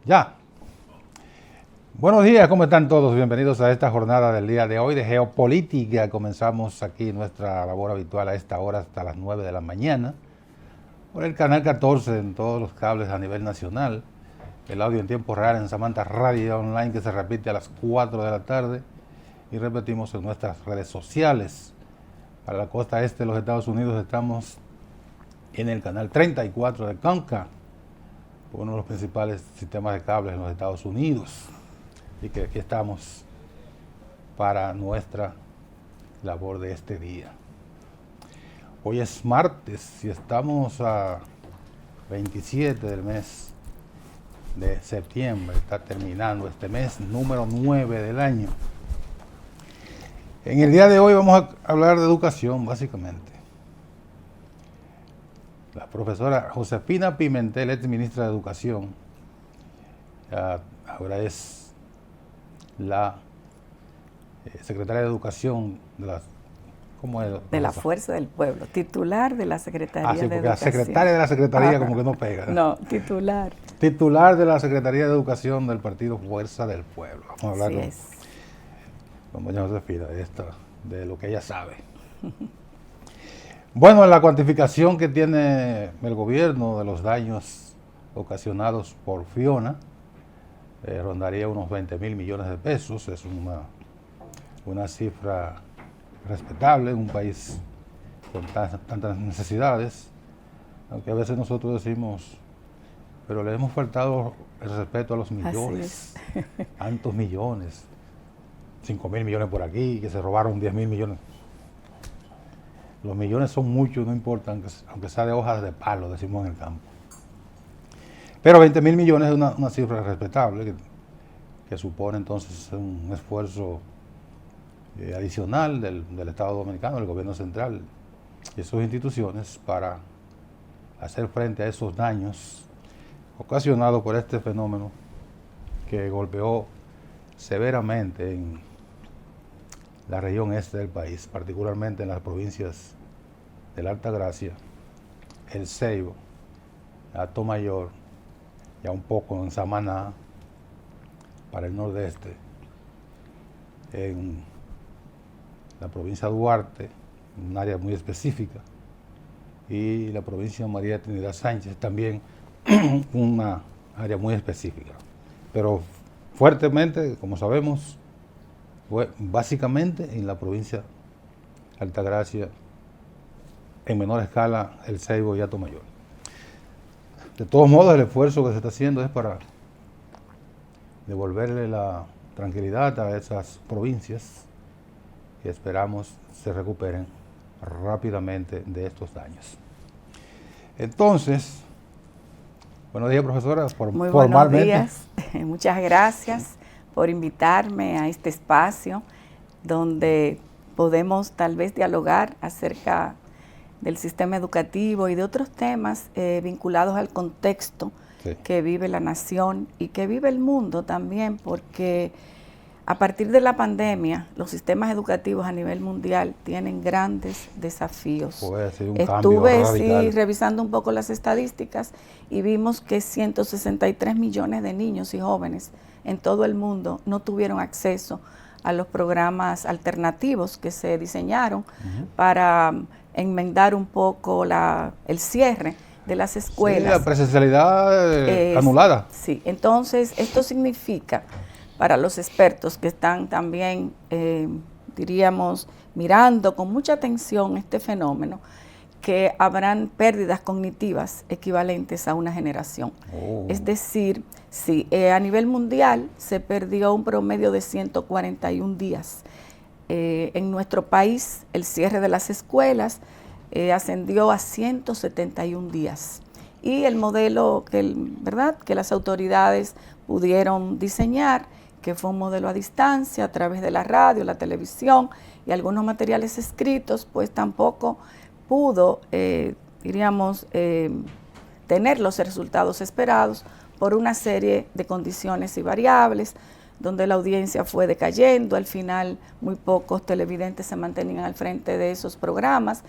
Ya. Buenos días, ¿cómo están todos? Bienvenidos a esta jornada del día de hoy de geopolítica. Comenzamos aquí nuestra labor habitual a esta hora hasta las 9 de la mañana por el canal 14 en todos los cables a nivel nacional. El audio en tiempo real en Samantha Radio Online, que se repite a las 4 de la tarde, y repetimos en nuestras redes sociales. Para la costa este de los Estados Unidos estamos en el canal 34 de Comcast, uno de los principales sistemas de cables en los Estados Unidos. Y que aquí estamos para nuestra labor de este día. Hoy es martes y estamos a 27 del mes de septiembre. Está terminando este mes número 9 del año. En el día de hoy vamos a hablar de educación, básicamente. La profesora Josefina Pimentel, ex ministra de Educación, ahora es la secretaria de Educación de la, ¿cómo es? De la Fuerza del Pueblo, titular de la Secretaría de Educación. La secretaria de la Secretaría como que no pega. No, titular. Titular de la Secretaría de Educación del Partido Fuerza del Pueblo. Vamos a hablar con doña Josefina de lo que ella sabe. Bueno, la cuantificación que tiene el gobierno de los daños ocasionados por Fiona, rondaría unos 20.000 millones de pesos. Es una cifra respetable en un país con tantas necesidades, aunque a veces nosotros decimos, pero le hemos faltado el respeto a los millones, tantos millones, 5.000 millones por aquí, que se robaron 10.000 millones. Los millones son muchos, no importa, aunque sea de hojas de palo, decimos en el campo. Pero 20.000 millones es una cifra respetable que supone entonces un esfuerzo adicional del Estado Dominicano, del gobierno central y sus instituciones para hacer frente a esos daños ocasionados por este fenómeno que golpeó severamente en la región este del país, particularmente en las provincias de la Altagracia, El Ceibo, Atomayor, ya un poco en Samaná, para el nordeste, en la provincia de Duarte, un área muy específica, y la provincia de María Trinidad Sánchez, también una área muy específica. Pero fuertemente, como sabemos, fue básicamente en la provincia de Altagracia, en menor escala El Ceibo y Atomayor. De todos modos, el esfuerzo que se está haciendo es para devolverle la tranquilidad a esas provincias y esperamos se recuperen rápidamente de estos daños. Entonces, buenos días, profesora. Muy buenos días. Muchas gracias por invitarme a este espacio donde podemos tal vez dialogar acerca del sistema educativo y de otros temas vinculados al contexto que vive la nación y que vive el mundo también, porque a partir de la pandemia los sistemas educativos a nivel mundial tienen grandes desafíos. Estuve revisando un poco las estadísticas y vimos que 163 millones de niños y jóvenes en todo el mundo no tuvieron acceso a los programas alternativos que se diseñaron para enmendar un poco el cierre de las escuelas. Sí, la presencialidad anulada. Sí, entonces esto significa para los expertos que están también, diríamos, mirando con mucha atención este fenómeno, que habrán pérdidas cognitivas equivalentes a una generación. Es decir, sí, a nivel mundial se perdió un promedio de 141 días. En nuestro país el cierre de las escuelas ascendió a 171 días. Y el modelo que las autoridades pudieron diseñar, que fue un modelo a distancia a través de la radio, la televisión y algunos materiales escritos, pues tampoco pudo, tener los resultados esperados por una serie de condiciones y variables, donde la audiencia fue decayendo. Al final muy pocos televidentes se mantenían al frente de esos programas,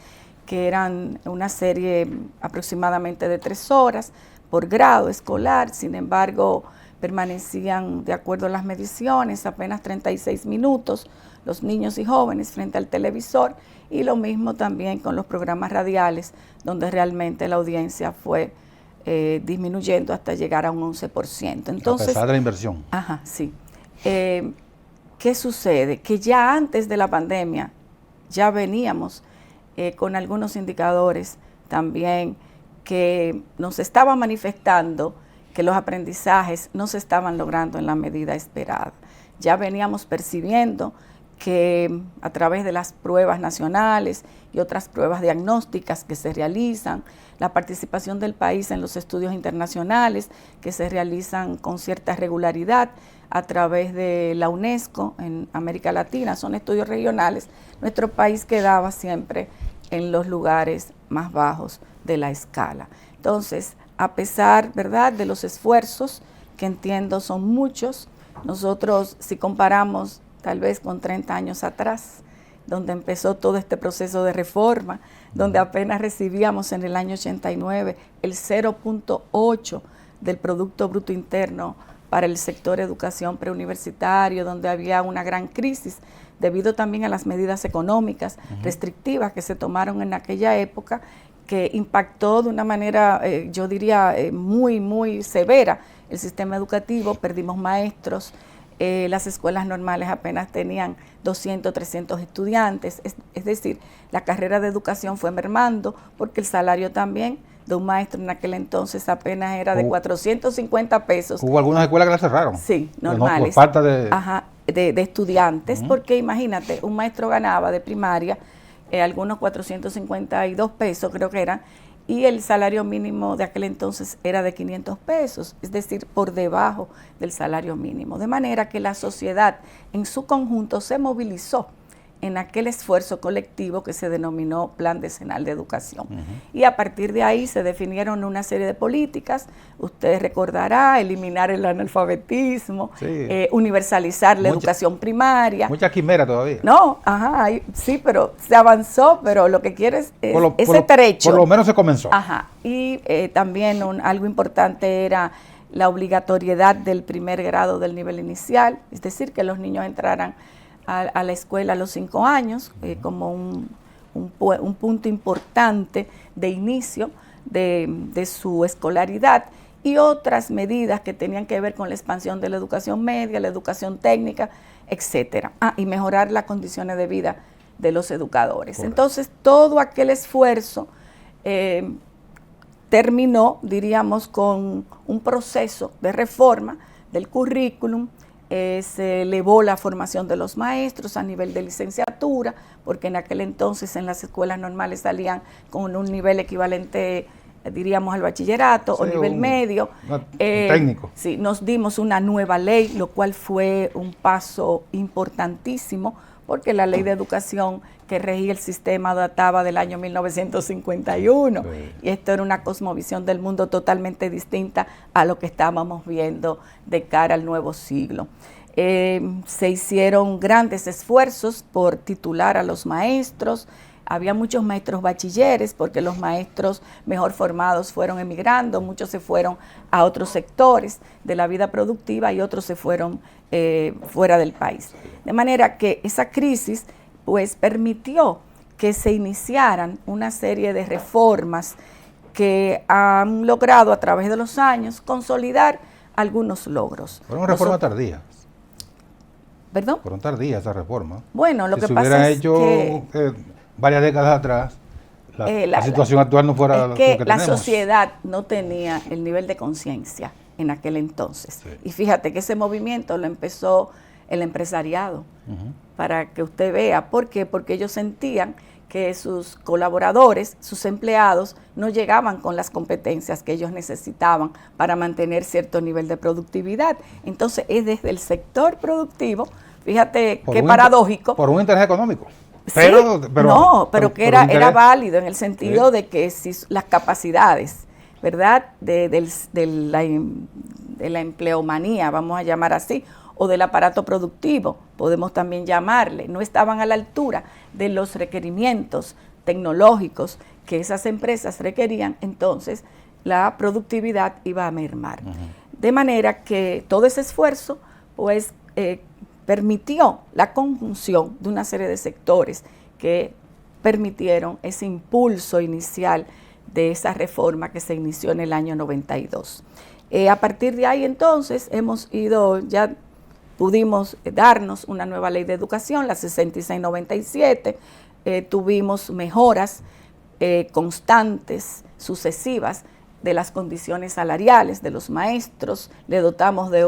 que eran una serie aproximadamente de 3 horas por grado escolar. Sin embargo, permanecían, de acuerdo a las mediciones, apenas 36 minutos los niños y jóvenes frente al televisor, y lo mismo también con los programas radiales, donde realmente la audiencia fue disminuyendo hasta llegar a un 11%. Entonces, a pesar de la inversión. Ajá, sí. ¿Qué sucede? Que ya antes de la pandemia ya veníamos con algunos indicadores también que nos estaban manifestando que los aprendizajes no se estaban logrando en la medida esperada. Ya veníamos percibiendo que a través de las pruebas nacionales y otras pruebas diagnósticas que se realizan, la participación del país en los estudios internacionales que se realizan con cierta regularidad a través de la UNESCO en América Latina, son estudios regionales, nuestro país quedaba siempre en los lugares más bajos de la escala. Entonces, a pesar, ¿verdad?, de los esfuerzos, que entiendo son muchos, nosotros, si comparamos tal vez con 30 años atrás, donde empezó todo este proceso de reforma, donde apenas recibíamos en el año 89 el 0.8 del Producto Bruto Interno para el sector educación preuniversitario, donde había una gran crisis debido también a las medidas económicas restrictivas que se tomaron en aquella época, que impactó de una manera, yo diría, muy, muy severa el sistema educativo. Perdimos maestros, las escuelas normales apenas tenían 200, 300 estudiantes, es decir, la carrera de educación fue mermando porque el salario también de un maestro en aquel entonces apenas era de 450 pesos. Hubo algunas escuelas que las cerraron. Sí, normales. Por falta de... Ajá, de estudiantes, porque imagínate, un maestro ganaba de primaria algunos 452 pesos, creo que eran, y el salario mínimo de aquel entonces era de 500 pesos, es decir, por debajo del salario mínimo. De manera que la sociedad en su conjunto se movilizó en aquel esfuerzo colectivo que se denominó Plan Decenal de Educación. Y a partir de ahí se definieron una serie de políticas, usted recordará, eliminar el analfabetismo, universalizar la educación primaria. Mucha quimera todavía. No, ajá, sí, pero se avanzó, pero lo que quiere es ese trecho. Por lo menos se comenzó. Ajá, y también algo importante era la obligatoriedad del primer grado del nivel inicial, es decir, que los niños entraran a la escuela a los 5 años, como un punto importante de inicio de su escolaridad, y otras medidas que tenían que ver con la expansión de la educación media, la educación técnica, etcétera. Y mejorar las condiciones de vida de los educadores. Correcto. Entonces, todo aquel esfuerzo terminó, diríamos, con un proceso de reforma del currículum. Se elevó la formación de los maestros a nivel de licenciatura, porque en aquel entonces en las escuelas normales salían con un nivel equivalente, diríamos, al bachillerato, o nivel medio. Técnico. Sí, nos dimos una nueva ley, lo cual fue un paso importantísimo, porque la ley de educación que regía el sistema databa del año 1951, y esto era una cosmovisión del mundo totalmente distinta a lo que estábamos viendo de cara al nuevo siglo. Se hicieron grandes esfuerzos por titular a los maestros. Había muchos maestros bachilleres porque los maestros mejor formados fueron emigrando, muchos se fueron a otros sectores de la vida productiva y otros se fueron fuera del país. De manera que esa crisis pues permitió que se iniciaran una serie de reformas que han logrado a través de los años consolidar algunos logros. Fueron reformas tardías. ¿Perdón? Fueron tardías esas reformas. Bueno, lo que pasa es que... Si hubieran hecho varias décadas atrás, la situación actual no fuera lo que tenemos. La sociedad no tenía el nivel de conciencia en aquel entonces. Sí. Y fíjate que ese movimiento lo empezó el empresariado, para que usted vea. ¿Por qué? Porque ellos sentían que sus colaboradores, sus empleados, no llegaban con las competencias que ellos necesitaban para mantener cierto nivel de productividad. Entonces es desde el sector productivo, fíjate qué paradójico. Por un interés económico. Pero que era válido en el sentido de que si las capacidades, ¿verdad?, de la empleomanía, vamos a llamar así, o del aparato productivo, podemos también llamarle, no estaban a la altura de los requerimientos tecnológicos que esas empresas requerían, entonces la productividad iba a mermar. De manera que todo ese esfuerzo pues permitió la conjunción de una serie de sectores que permitieron ese impulso inicial de esa reforma que se inició en el año 92. A partir de ahí entonces ya pudimos darnos una nueva ley de educación, la 6697, tuvimos mejoras constantes, sucesivas, de las condiciones salariales de los maestros, le dotamos de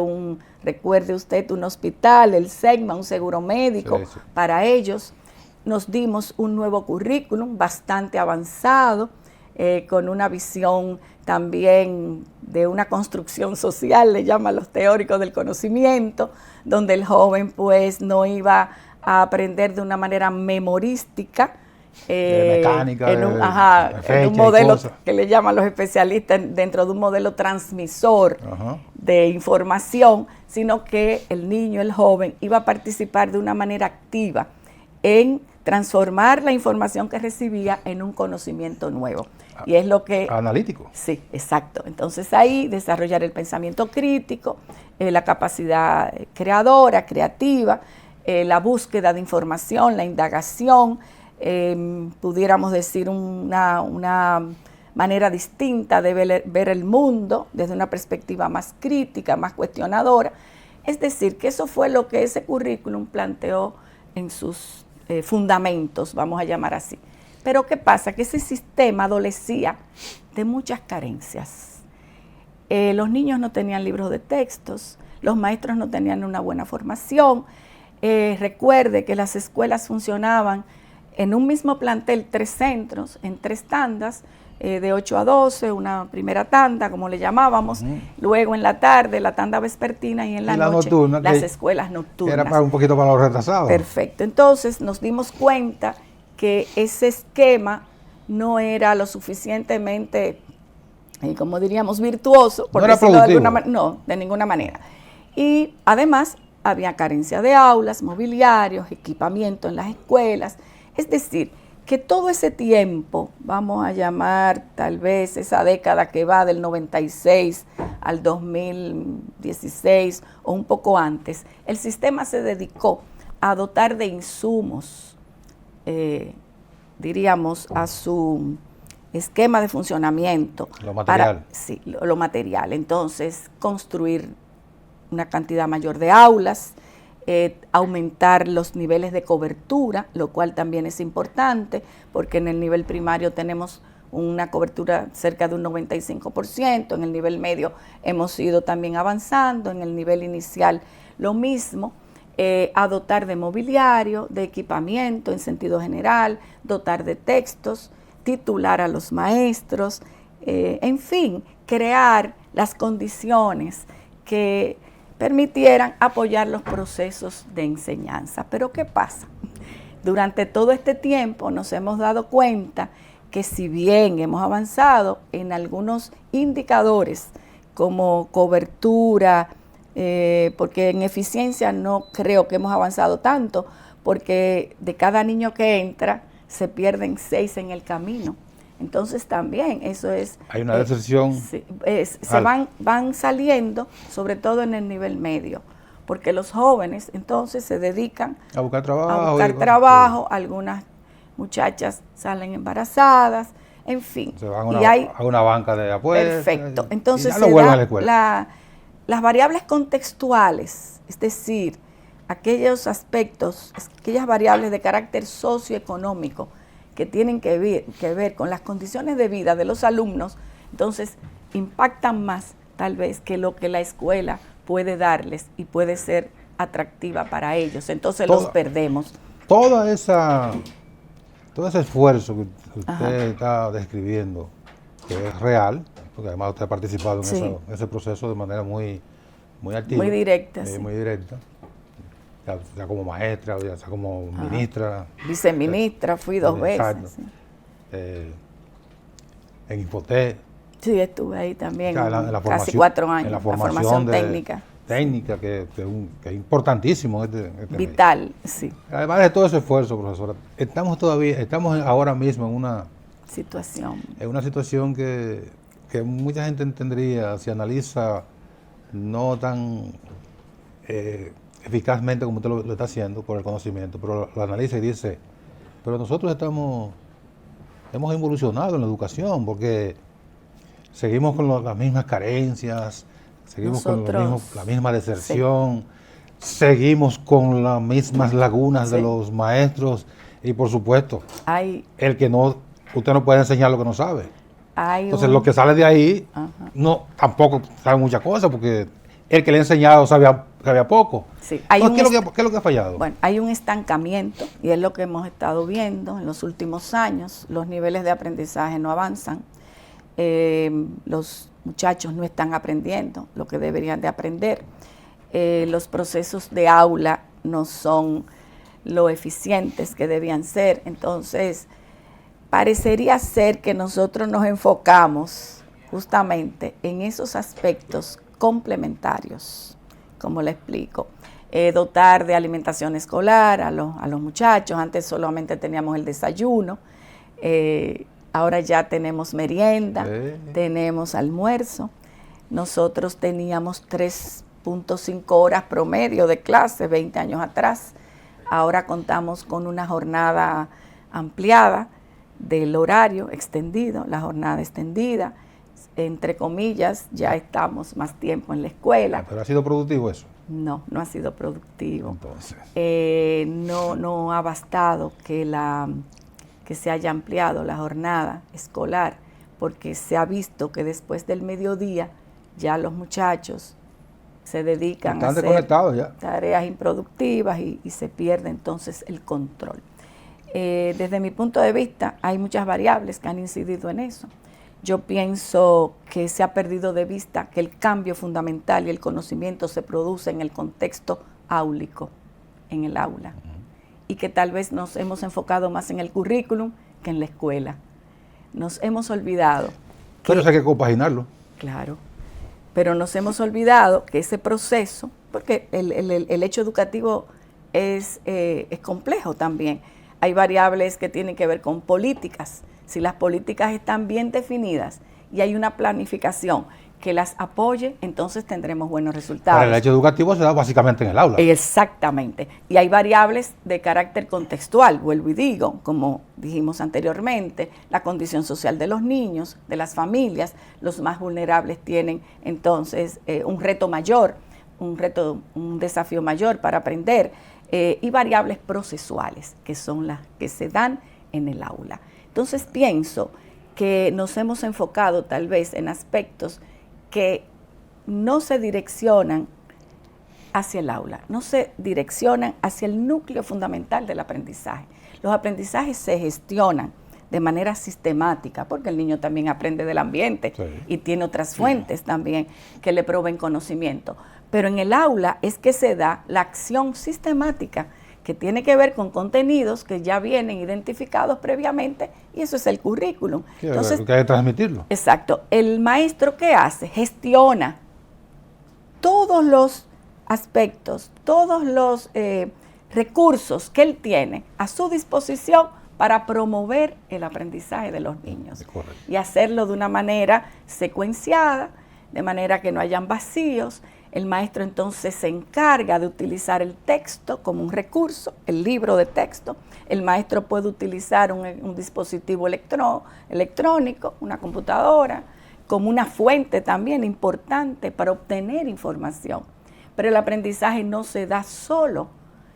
recuerde usted, un hospital, el SEGMA, un seguro médico para ellos. Nos dimos un nuevo currículum bastante avanzado, con una visión también de una construcción social, le llaman los teóricos del conocimiento, donde el joven pues no iba a aprender de una manera memorística, mecánica, en un modelo que le llaman los especialistas, dentro de un modelo transmisor de información, sino que el niño, el joven, iba a participar de una manera activa en transformar la información que recibía en un conocimiento nuevo. Y es lo que... Analítico. Sí, exacto. Entonces ahí desarrollar el pensamiento crítico, la capacidad creadora, creativa, la búsqueda de información, la indagación, pudiéramos decir una manera distinta de ver el mundo desde una perspectiva más crítica, más cuestionadora. Es decir, que eso fue lo que ese currículum planteó en sus fundamentos, vamos a llamar así. Pero ¿qué pasa? Que ese sistema adolecía de muchas carencias. Los niños no tenían libros de textos, los maestros no tenían una buena formación. Recuerde que las escuelas funcionaban en un mismo plantel, 3 centros, en 3 tandas, de 8 a 12, una primera tanda, como le llamábamos, luego en la tarde, la tanda vespertina, y en la noche, nocturna, las escuelas nocturnas. Era un poquito para los retrasados. Perfecto. Entonces nos dimos cuenta que ese esquema no era lo suficientemente, como diríamos, virtuoso, por decirlo de alguna manera. No, de ninguna manera. Y además había carencia de aulas, mobiliarios, equipamiento en las escuelas. Es decir, que todo ese tiempo, vamos a llamar tal vez esa década que va del 96 al 2016 o un poco antes, el sistema se dedicó a dotar de insumos, diríamos, a su esquema de funcionamiento. Lo material. Sí, lo material. Entonces, construir una cantidad mayor de aulas, aumentar los niveles de cobertura, lo cual también es importante, porque en el nivel primario tenemos una cobertura cerca de un 95%, en el nivel medio hemos ido también avanzando, en el nivel inicial lo mismo, a dotar de mobiliario, de equipamiento en sentido general, dotar de textos, titular a los maestros, en fin, crear las condiciones que permitieran apoyar los procesos de enseñanza. Pero ¿qué pasa? Durante todo este tiempo nos hemos dado cuenta que si bien hemos avanzado en algunos indicadores como cobertura, porque en eficiencia no creo que hemos avanzado tanto, porque de cada niño que entra se pierden 6 en el camino. Entonces también eso es... Hay una deserción. Van saliendo, sobre todo en el nivel medio, porque los jóvenes entonces se dedican a buscar trabajo. Algunas muchachas salen embarazadas, en fin. Se van a una banca de apuestas. Perfecto. Entonces las variables contextuales, es decir, aquellos aspectos, aquellas variables de carácter socioeconómico que tienen que ver con las condiciones de vida de los alumnos, entonces impactan más tal vez que lo que la escuela puede darles y puede ser atractiva para ellos. Entonces los perdemos. Todo ese esfuerzo que usted está describiendo, que es real, porque además usted ha participado en ese proceso de manera muy activa. Muy directa. Muy directa. Ya como maestra, ya sea como ministra. Viceministra, fui 2 veces. Sí. En Infotec. Sí, estuve ahí también, casi 4 años. En la formación técnica. Técnica, que es importantísimo. Vital, sí. Además de todo ese esfuerzo, profesora, estamos ahora mismo en una situación que mucha gente entendería si analiza no tan eficazmente como usted lo está haciendo por el conocimiento, pero lo analiza y dice, pero nosotros hemos evolucionado en la educación porque seguimos con las mismas carencias, seguimos Nosotros, con la misma deserción, seguimos con las mismas lagunas de los maestros y por supuesto, usted no puede enseñar lo que no sabe. Entonces lo que sale de ahí, tampoco sabe muchas cosas porque el que le ha enseñado sabía poco. Sí. ¿Qué es lo que ha fallado? Bueno, hay un estancamiento y es lo que hemos estado viendo en los últimos años. Los niveles de aprendizaje no avanzan. Los muchachos no están aprendiendo lo que deberían de aprender. Los procesos de aula no son lo eficientes que debían ser. Entonces, parecería ser que nosotros nos enfocamos justamente en esos aspectos complementarios, como le explico. Dotar de alimentación escolar a los muchachos. Antes solamente teníamos el desayuno, ahora ya tenemos merienda, tenemos almuerzo. Nosotros teníamos 3.5 horas promedio de clase 20 años atrás. Ahora contamos con una jornada ampliada del horario extendido, la jornada extendida. Entre comillas, ya estamos más tiempo en la escuela. ¿Pero ha sido productivo eso? No, no ha sido productivo. Entonces. No ha bastado que se haya ampliado la jornada escolar, porque se ha visto que después del mediodía ya los muchachos se dedican a hacer tareas improductivas y se pierde entonces el control. Desde mi punto de vista, hay muchas variables que han incidido en eso. Yo pienso que se ha perdido de vista que el cambio fundamental y el conocimiento se produce en el contexto áulico, en el aula, y que tal vez nos hemos enfocado más en el currículum que en la escuela. Nos hemos olvidado. Pero eso hay que compaginarlo. Claro, pero nos hemos olvidado que ese proceso, porque el hecho educativo es complejo también. Hay variables que tienen que ver con políticas. Si las políticas están bien definidas y hay una planificación que las apoye, entonces tendremos buenos resultados. Pero el hecho educativo se da básicamente en el aula. Exactamente. Y hay variables de carácter contextual, vuelvo y digo, como dijimos anteriormente, la condición social de los niños, de las familias. Los más vulnerables tienen entonces un reto mayor, un desafío mayor para aprender, y variables procesuales, que son las que se dan en el aula. Entonces pienso que nos hemos enfocado tal vez en aspectos que no se direccionan hacia el aula, no se direccionan hacia el núcleo fundamental del aprendizaje. Los aprendizajes se gestionan de manera sistemática, porque el niño también aprende del ambiente y tiene otras fuentes también que le proveen conocimiento. Pero en el aula es que se da la acción sistemática que tiene que ver con contenidos que ya vienen identificados previamente, y eso es el currículum. Entonces, hay que transmitirlo. Exacto. El maestro, ¿qué hace? Gestiona todos los aspectos, todos los recursos que él tiene a su disposición para promover el aprendizaje de los niños. Y hacerlo de una manera secuenciada, de manera que no hayan vacíos. El maestro entonces se encarga de utilizar el texto como un recurso, el libro de texto. El maestro puede utilizar un dispositivo electrónico, una computadora, como una fuente también importante para obtener información. Pero el aprendizaje no se da solo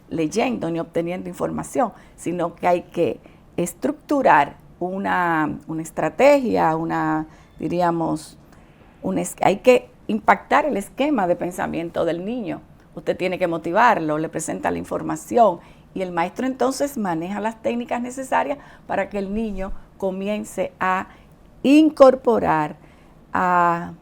leyendo ni obteniendo información, sino que hay que estructurar una estrategia, hay que impactar el esquema de pensamiento del niño. Usted tiene que motivarlo, le presenta la información y el maestro entonces maneja las técnicas necesarias para que el niño comience a incorporar, a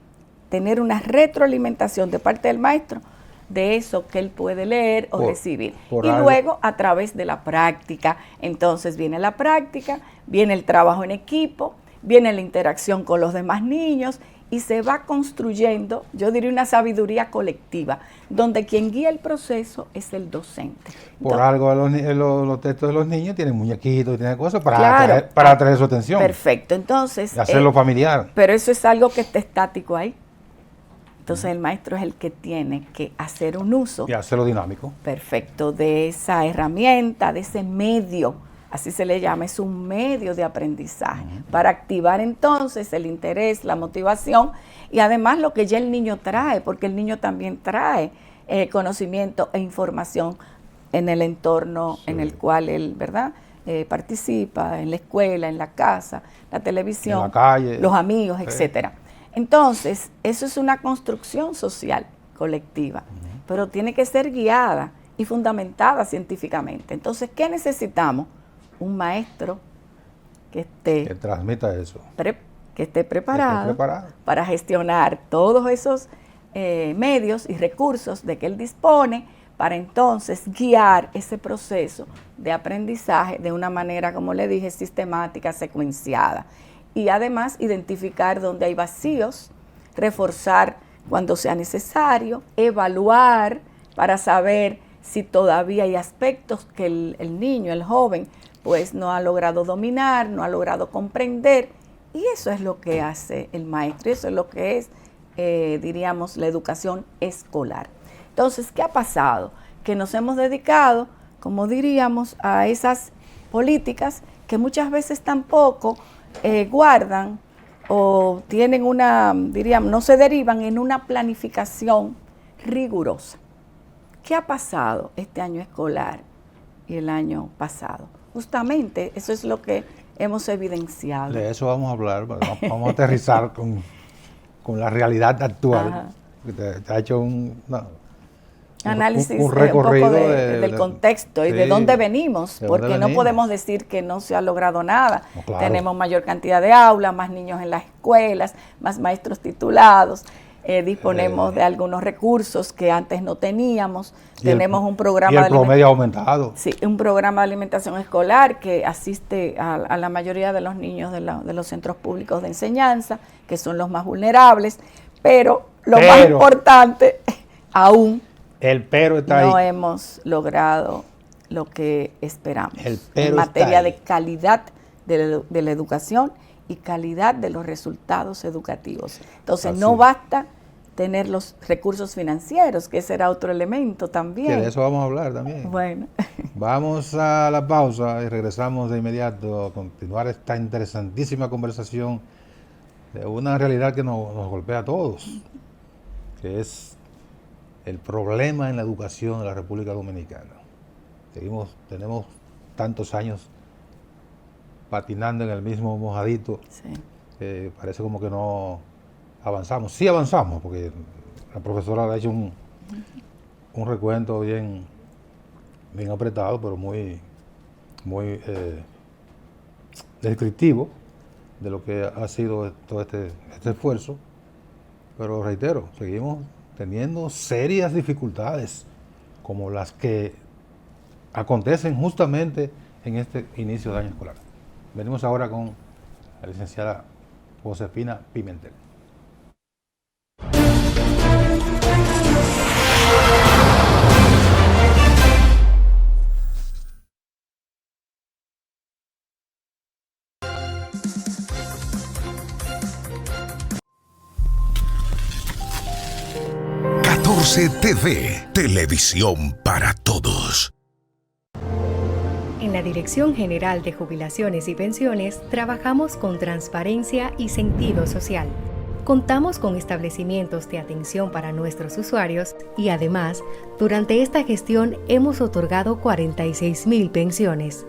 tener una retroalimentación de parte del maestro de eso que él puede leer o recibir. Luego, a través de la práctica, entonces viene la práctica, viene el trabajo en equipo, viene la interacción con los demás niños, y se va construyendo, yo diría, una sabiduría colectiva, donde quien guía el proceso es el docente. Por algo los textos de los niños tienen muñequitos y tienen cosas para atraer su atención. Perfecto, entonces... Y hacerlo familiar. Pero eso es algo que está estático ahí. Entonces el maestro es el que tiene que hacer un uso. Y hacerlo dinámico. Perfecto, de esa herramienta, de ese medio, así se le llama, es un medio de aprendizaje, para activar entonces el interés, la motivación y además lo que ya el niño trae, porque el niño también trae conocimiento e información en el entorno en el cual él, ¿verdad?, participa, en la escuela, en la casa, la televisión, en la calle, los amigos, etcétera. Entonces, eso es una construcción social colectiva, pero tiene que ser guiada y fundamentada científicamente. Entonces, ¿qué necesitamos? Un maestro que transmita eso. Que esté preparado para gestionar todos esos medios y recursos de que él dispone para entonces guiar ese proceso de aprendizaje de una manera, como le dije, sistemática, secuenciada. Y además identificar dónde hay vacíos, reforzar cuando sea necesario, evaluar para saber si todavía hay aspectos que el niño, el joven, pues no ha logrado dominar, no ha logrado comprender. Y eso es lo que hace el maestro, eso es lo que es, diríamos, la educación escolar. Entonces, ¿qué ha pasado? Que nos hemos dedicado, como diríamos, a esas políticas que muchas veces tampoco guardan o tienen una, diríamos, no se derivan en una planificación rigurosa. ¿Qué ha pasado este año escolar y el año pasado? Justamente eso es lo que hemos evidenciado. De eso vamos a hablar, vamos a aterrizar con la realidad actual. Te ha hecho un análisis un recorrido un poco del contexto y de dónde venimos, porque no podemos decir que no se ha logrado nada. No, claro. Tenemos mayor cantidad de aulas, más niños en las escuelas, más maestros titulados, disponemos de algunos recursos que antes no teníamos. Tenemos un programa y el promedio ha aumentado. Sí, un programa de alimentación escolar que asiste a la mayoría de los niños de los centros públicos de enseñanza, que son los más vulnerables, pero más importante aún, no hemos logrado lo que esperamos en materia de calidad de la educación y calidad de los resultados educativos. Entonces, no basta tener los recursos financieros, que ese era otro elemento también. Que de eso vamos a hablar también. Bueno. Vamos a la pausa y regresamos de inmediato a continuar esta interesantísima conversación de una realidad que nos golpea a todos, que es el problema en la educación de la República Dominicana. Tenemos tantos años patinando en el mismo mojadito, parece como que no avanzamos. Sí avanzamos, porque la profesora le ha hecho un recuento bien apretado, pero muy descriptivo de lo que ha sido todo este esfuerzo. Pero reitero, seguimos teniendo serias dificultades, como las que acontecen justamente en este inicio de año escolar. Venimos ahora con la licenciada Josefina Pimentel. TV, televisión para todos. En la Dirección General de Jubilaciones y Pensiones trabajamos con transparencia y sentido social. Contamos con establecimientos de atención para nuestros usuarios y además, durante esta gestión hemos otorgado 46,000 pensiones.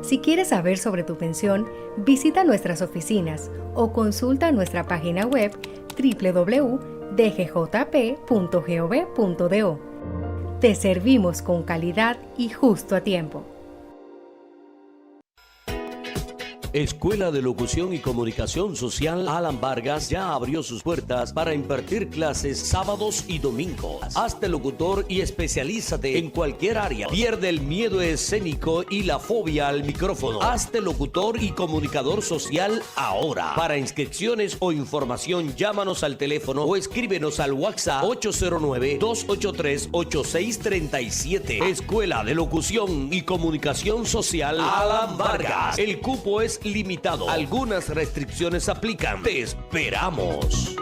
Si quieres saber sobre tu pensión, visita nuestras oficinas o consulta nuestra página web www.dgjp.gov.do. Te servimos con calidad y justo a tiempo. Escuela de Locución y Comunicación Social Alan Vargas ya abrió sus puertas para impartir clases sábados y domingos. Hazte locutor y especialízate en cualquier área. Pierde el miedo escénico y la fobia al micrófono. Hazte locutor y comunicador social ahora. Para inscripciones o información, llámanos al teléfono o escríbenos al WhatsApp 809-283-8637. Escuela de Locución y Comunicación Social Alan Vargas. El cupo es limitado. Algunas restricciones aplican. Te esperamos.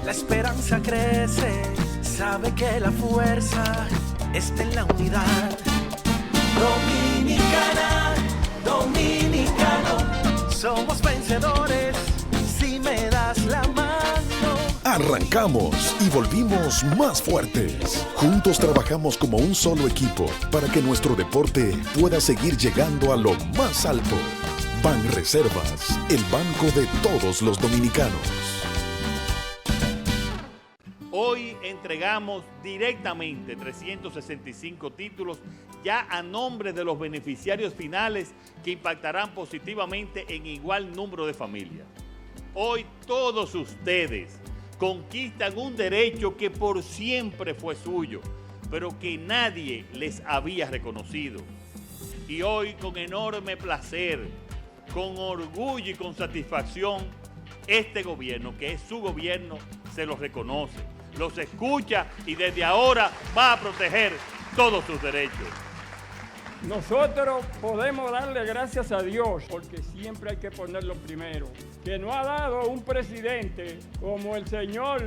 La esperanza crece, sabe que la fuerza está en la unidad. Dominicana, dominicano, somos vencedores si me das la mano. Arrancamos y volvimos más fuertes. Juntos trabajamos como un solo equipo para que nuestro deporte pueda seguir llegando a lo más alto. Banreservas, el banco de todos los dominicanos. Hoy entregamos directamente 365 títulos ya a nombre de los beneficiarios finales que impactarán positivamente en igual número de familias. Hoy todos ustedes conquistan un derecho que por siempre fue suyo, pero que nadie les había reconocido. Y hoy con enorme placer, con orgullo y con satisfacción, este gobierno, que es su gobierno, se los reconoce, los escucha y desde ahora va a proteger todos sus derechos. Nosotros podemos darle gracias a Dios porque siempre hay que ponerlo primero, que nos ha dado un presidente como el señor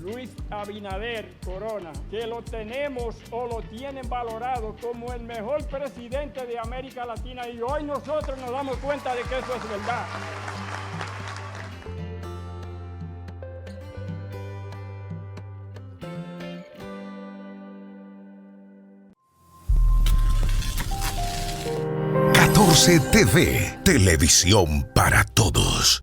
Luis Abinader Corona, que lo tenemos o lo tienen valorado como el mejor presidente de América Latina y hoy nosotros nos damos cuenta de que eso es verdad. TV, televisión para todos.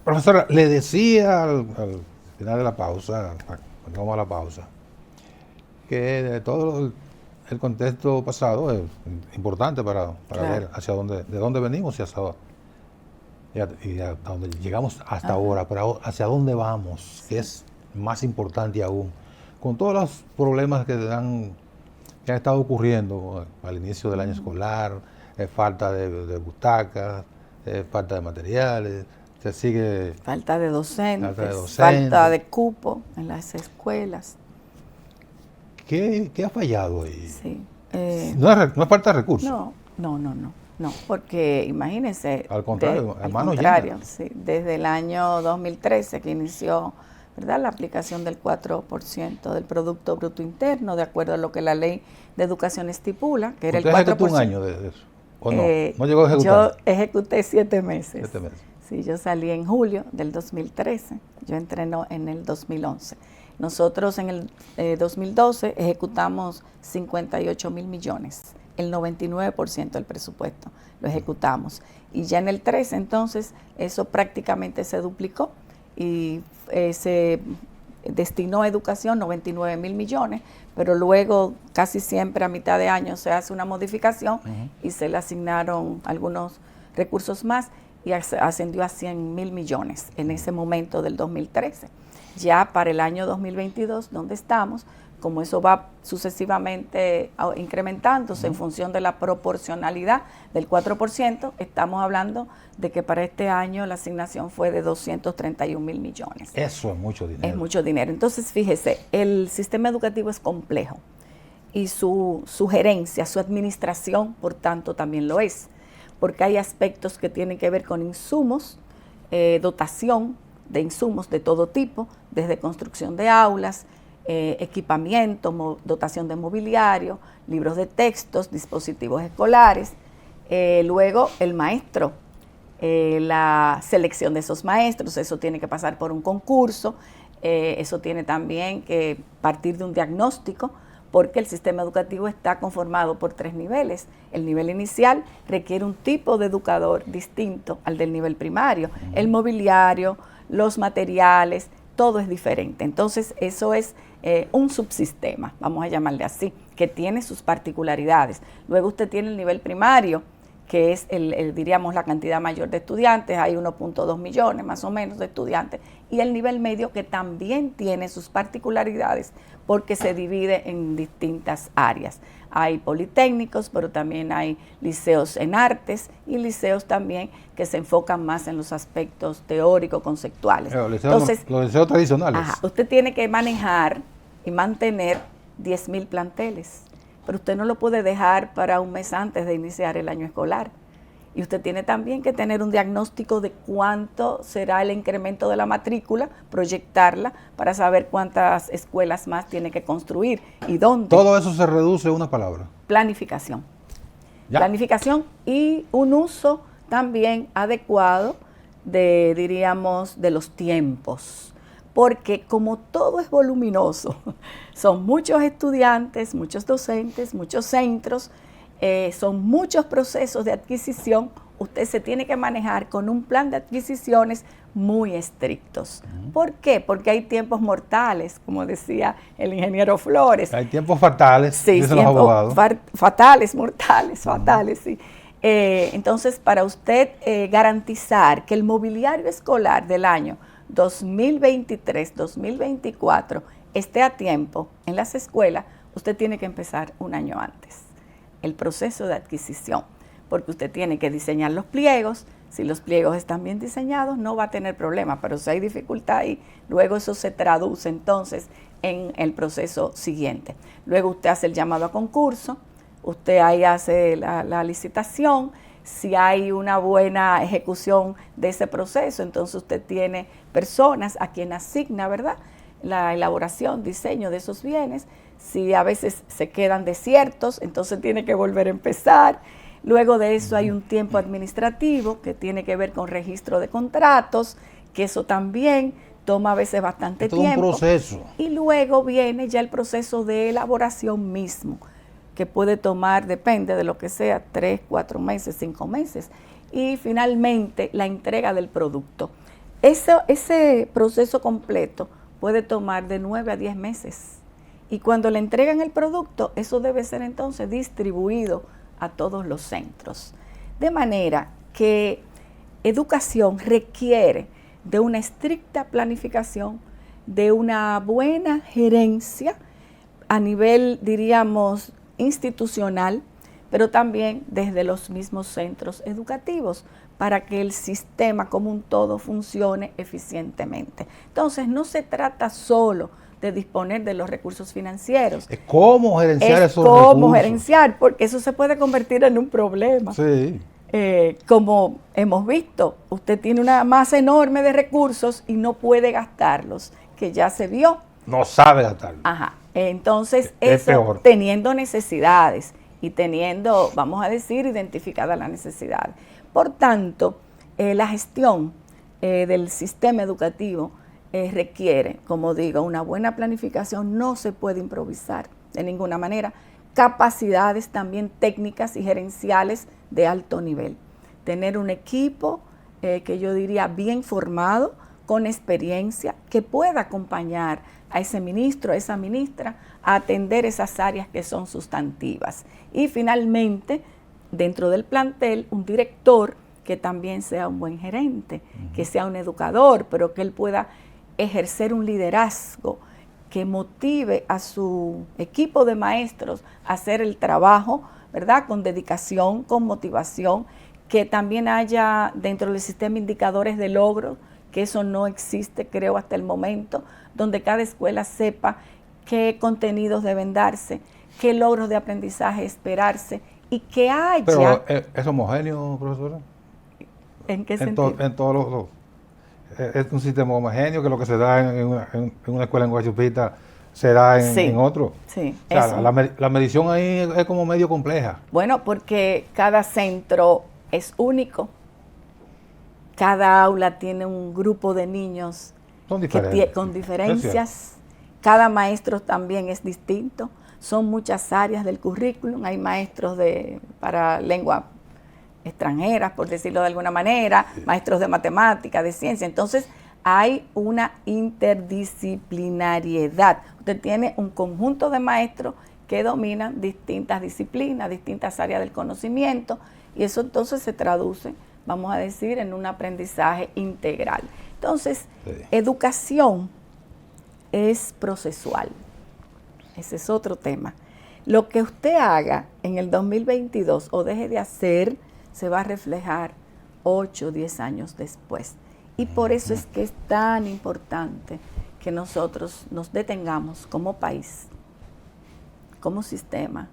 Profesora, le decía al final de la pausa, cuando vamos a la pausa, que de todo el contexto pasado es importante para claro, ver de dónde venimos y hasta dónde llegamos hasta ahora, pero hacia dónde vamos, que es más importante aún, con todos los problemas que han estado ocurriendo al inicio del año escolar, falta de butacas, falta de materiales, se sigue falta de docentes, falta de cupo en las escuelas. ¿Qué ha fallado ahí? Sí, no es falta de recursos. No, porque imagínense. Al contrario, sí, desde el año 2013 que inició, ¿verdad?, la aplicación del 4% del Producto Bruto Interno, de acuerdo a lo que la Ley de Educación estipula, que era el 4%. ¿Usted ejecutó un año de eso? ¿O no? ¿No llegó a ejecutar? Yo ejecuté 7 meses. 7 meses. Sí, yo salí en julio del 2013, yo entré en el 2011. Nosotros en el 2012 ejecutamos 58 mil millones, el 99% del presupuesto lo ejecutamos. Y ya en el 13 entonces eso prácticamente se duplicó y se destinó a educación 99 mil millones, pero luego casi siempre a mitad de año se hace una modificación y se le asignaron algunos recursos más y ascendió a 100 mil millones en ese momento del 2013. Ya para el año 2022, donde estamos, como eso va sucesivamente incrementándose en función de la proporcionalidad del 4%, estamos hablando de que para este año la asignación fue de 231 mil millones. Eso es mucho dinero. Es mucho dinero. Entonces, fíjese, el sistema educativo es complejo y su gerencia, su administración, por tanto, también lo es, porque hay aspectos que tienen que ver con insumos, dotación de insumos de todo tipo, desde construcción de aulas, equipamiento, dotación de mobiliario, libros de textos, dispositivos escolares, luego el maestro, la selección de esos maestros, eso tiene que pasar por un concurso, eso tiene también que partir de un diagnóstico, porque el sistema educativo está conformado por 3 niveles. El nivel inicial requiere un tipo de educador distinto al del nivel primario, el mobiliario, los materiales, todo es diferente. Entonces, eso es un subsistema, vamos a llamarle así, que tiene sus particularidades. Luego usted tiene el nivel primario, que es diríamos la cantidad mayor de estudiantes, hay 1.2 millones más o menos de estudiantes, y el nivel medio que también tiene sus particularidades porque se divide en distintas áreas. Hay politécnicos, pero también hay liceos en artes y liceos también que se enfocan más en los aspectos teóricos, conceptuales. Entonces, los liceos tradicionales. Usted tiene que manejar y mantener 10.000 planteles, pero usted no lo puede dejar para un mes antes de iniciar el año escolar, Y usted tiene también que tener un diagnóstico de cuánto será el incremento de la matrícula, proyectarla para saber cuántas escuelas más tiene que construir y dónde. Todo eso se reduce a una palabra. Planificación. Ya. Planificación y un uso también adecuado de los tiempos. Porque como todo es voluminoso, son muchos estudiantes, muchos docentes, muchos centros, son muchos procesos de adquisición, usted se tiene que manejar con un plan de adquisiciones muy estrictos. ¿Por qué? Porque hay tiempos mortales, como decía el ingeniero Flores. Hay tiempos fatales, sí, dicen los abogados. Fatales, mortales, fatales, sí. Entonces, para usted garantizar que el mobiliario escolar del año 2023-2024 esté a tiempo en las escuelas, usted tiene que empezar un año antes el proceso de adquisición, porque usted tiene que diseñar los pliegos. Si los pliegos están bien diseñados, no va a tener problema, pero si hay dificultad ahí, luego eso se traduce entonces en el proceso siguiente. Luego usted hace el llamado a concurso, usted ahí hace la licitación. Si hay una buena ejecución de ese proceso, entonces usted tiene personas a quien asigna, ¿verdad?, la elaboración, diseño de esos bienes. Si a veces se quedan desiertos, entonces tiene que volver a empezar. Luego de eso hay un tiempo administrativo que tiene que ver con registro de contratos, que eso también toma a veces bastante tiempo. Es un proceso. Y luego viene ya el proceso de elaboración mismo, que puede tomar, depende de lo que sea, 3, 4 meses, 5 meses. Y finalmente la entrega del producto. Ese proceso completo puede tomar de 9 a 10 meses. Y cuando le entregan el producto, eso debe ser entonces distribuido a todos los centros. De manera que educación requiere de una estricta planificación, de una buena gerencia a nivel, diríamos, institucional, pero también desde los mismos centros educativos, para que el sistema como un todo funcione eficientemente. Entonces, no se trata solo de disponer de los recursos financieros. Es cómo gerenciar esos recursos. Es cómo gerenciar, porque eso se puede convertir en un problema. Sí. Como hemos visto, usted tiene una masa enorme de recursos y no puede gastarlos, que ya se vio. No sabe gastarlos. Ajá. Entonces, es eso, peor. Teniendo necesidades y teniendo, vamos a decir, identificadas las necesidades. Por tanto, la gestión del sistema educativo requiere, como digo, una buena planificación, no se puede improvisar de ninguna manera, capacidades también técnicas y gerenciales de alto nivel. Tener un equipo que yo diría bien formado, con experiencia, que pueda acompañar a ese ministro, a esa ministra, a atender esas áreas que son sustantivas. Y finalmente, dentro del plantel, un director que también sea un buen gerente, que sea un educador, pero que él pueda ejercer un liderazgo que motive a su equipo de maestros a hacer el trabajo, ¿verdad?, con dedicación, con motivación, que también haya dentro del sistema indicadores de logro, que eso no existe, creo, hasta el momento, donde cada escuela sepa qué contenidos deben darse, qué logros de aprendizaje esperarse y que haya... Pero ¿es homogéneo, profesora? ¿En qué sentido? En todos los... Es un sistema homogéneo, que lo que se da en una escuela en Guachupita se da en otro. Sí, o sea, la medición ahí es como medio compleja. Bueno, porque cada centro es único. Cada aula tiene un grupo de niños con diferencias. Cada maestro también es distinto. Son muchas áreas del currículum. Hay maestros para lengua extranjeras, por decirlo de alguna manera, maestros de matemática, de ciencia. Entonces, hay una interdisciplinariedad. Usted tiene un conjunto de maestros que dominan distintas disciplinas, distintas áreas del conocimiento, y eso entonces se traduce, vamos a decir, en un aprendizaje integral. Entonces, educación es procesual. Ese es otro tema. Lo que usted haga en el 2022 o deje de hacer, se va a reflejar 8 o 10 años después. Y por eso es que es tan importante que nosotros nos detengamos como país, como sistema,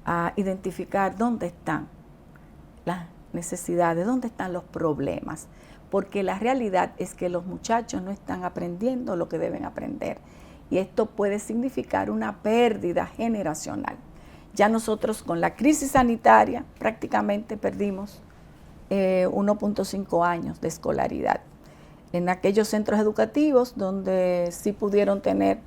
a identificar dónde están las necesidades, dónde están los problemas, porque la realidad es que los muchachos no están aprendiendo lo que deben aprender y esto puede significar una pérdida generacional. Ya nosotros con la crisis sanitaria prácticamente perdimos 1.5 años de escolaridad. En aquellos centros educativos donde sí pudieron tener,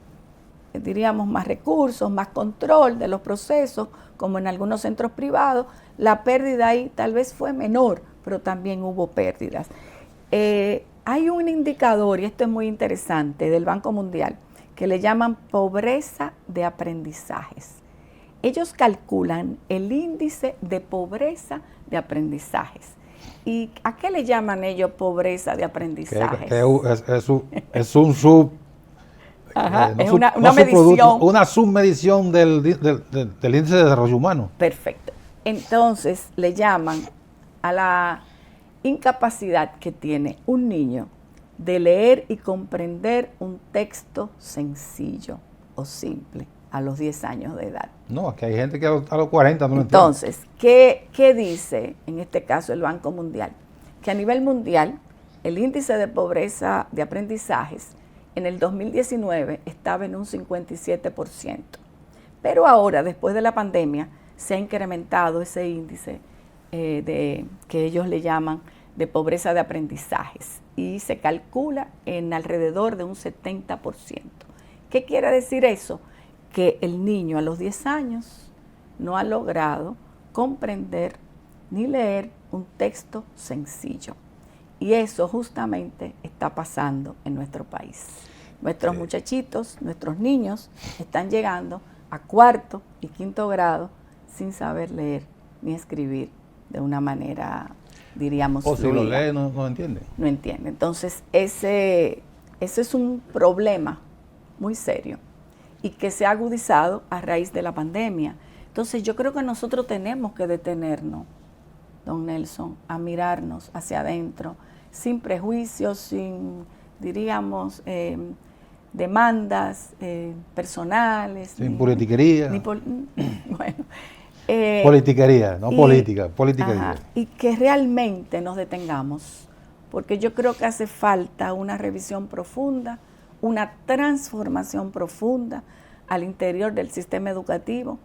diríamos, más recursos, más control de los procesos, como en algunos centros privados, la pérdida ahí tal vez fue menor, pero también hubo pérdidas. Hay un indicador, y esto es muy interesante, del Banco Mundial, que le llaman pobreza de aprendizajes. Ellos calculan el índice de pobreza de aprendizajes. ¿Y a qué le llaman ellos pobreza de aprendizajes? Es un sub... Ajá, es una medición. Una submedición del índice de desarrollo humano. Perfecto. Entonces le llaman a la incapacidad que tiene un niño de leer y comprender un texto sencillo o simple a los 10 años de edad. No, que hay gente que a los 40 no lo entiende. Entonces, ¿qué dice en este caso el Banco Mundial? Que a nivel mundial el índice de pobreza de aprendizajes en el 2019 estaba en un 57%. Pero ahora, después de la pandemia, se ha incrementado ese índice que ellos le llaman de pobreza de aprendizajes y se calcula en alrededor de un 70%. ¿Qué quiere decir eso? Que el niño a los 10 años no ha logrado comprender ni leer un texto sencillo. Y eso justamente está pasando en nuestro país. Nuestros muchachitos, nuestros niños están llegando a 4º y 5º grado sin saber leer ni escribir de una manera, diríamos, o si fluida. lo lee no entiende. No entiende. Entonces, ese es un problema muy serio y que se ha agudizado a raíz de la pandemia. Entonces, yo creo que nosotros tenemos que detenernos, don Nelson, a mirarnos hacia adentro, sin prejuicios, sin, diríamos, demandas personales. Sin politiquería. Bueno. Politiquería, no política, politiquería. Y que realmente nos detengamos, porque yo creo que hace falta una revisión profunda, una transformación profunda al interior del sistema educativo.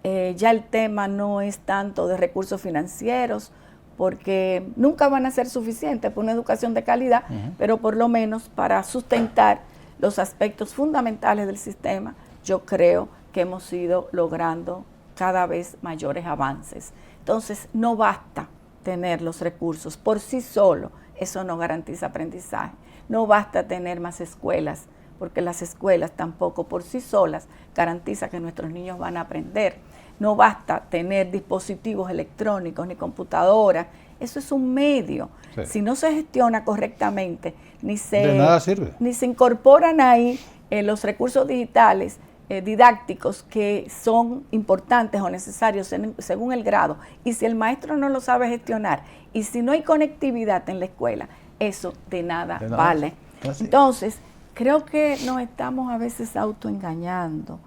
Ya el tema no es tanto de recursos financieros, porque nunca van a ser suficientes para una educación de calidad, pero por lo menos para sustentar los aspectos fundamentales del sistema, yo creo que hemos ido logrando cada vez mayores avances. Entonces, no basta tener los recursos por sí solo, eso no garantiza aprendizaje. No basta tener más escuelas, porque las escuelas tampoco por sí solas garantizan que nuestros niños van a aprender. No basta tener dispositivos electrónicos ni computadoras, eso es un medio. Sí. Si no se gestiona correctamente, de nada sirve. Ni se incorporan ahí los recursos digitales didácticos que son importantes o necesarios según el grado, y si el maestro no lo sabe gestionar, y si no hay conectividad en la escuela, eso de nada vale. Entonces, creo que nos estamos a veces autoengañando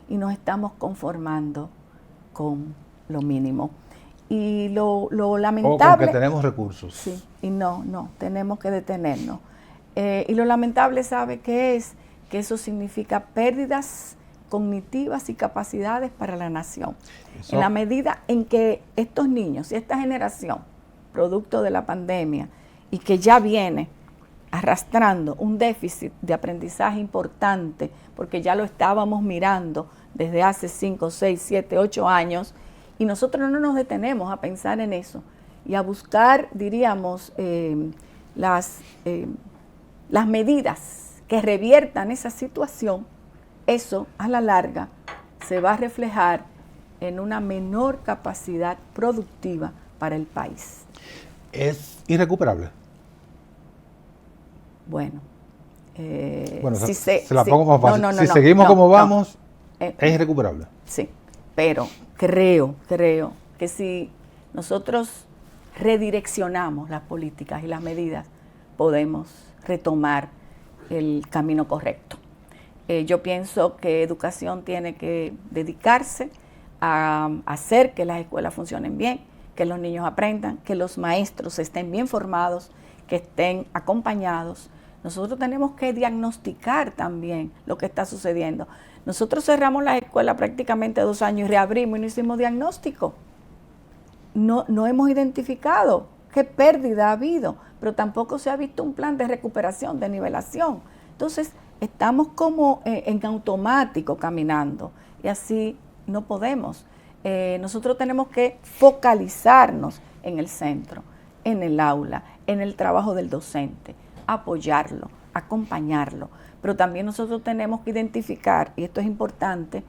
y nos estamos conformando con lo mínimo. Y lo lamentable... O con que tenemos recursos. Sí, y no, tenemos que detenernos. Y lo lamentable, ¿sabe qué es? Que eso significa pérdidas cognitivas y capacidades para la nación. Eso. En la medida en que estos niños y esta generación, producto de la pandemia, y que ya viene arrastrando un déficit de aprendizaje importante, porque ya lo estábamos mirando desde hace 5, 6, 7, 8 años, y nosotros no nos detenemos a pensar en eso y a buscar, diríamos, las medidas que reviertan esa situación. Eso, a la larga, se va a reflejar en una menor capacidad productiva para el país. ¿Es irrecuperable? Bueno, si seguimos como vamos, es irrecuperable. Sí, pero creo que si nosotros redireccionamos las políticas y las medidas, podemos retomar el camino correcto. Yo pienso que educación tiene que dedicarse a hacer que las escuelas funcionen bien, que los niños aprendan, que los maestros estén bien formados, que estén acompañados. Nosotros tenemos que diagnosticar también lo que está sucediendo. Nosotros cerramos la escuela prácticamente 2 años y reabrimos y no hicimos diagnóstico. No hemos identificado qué pérdida ha habido, pero tampoco se ha visto un plan de recuperación, de nivelación. Entonces, estamos como en automático caminando y así no podemos. Nosotros tenemos que focalizarnos en el centro, en el aula, en el trabajo del docente, apoyarlo, acompañarlo. Pero también nosotros tenemos que identificar, y esto es importante,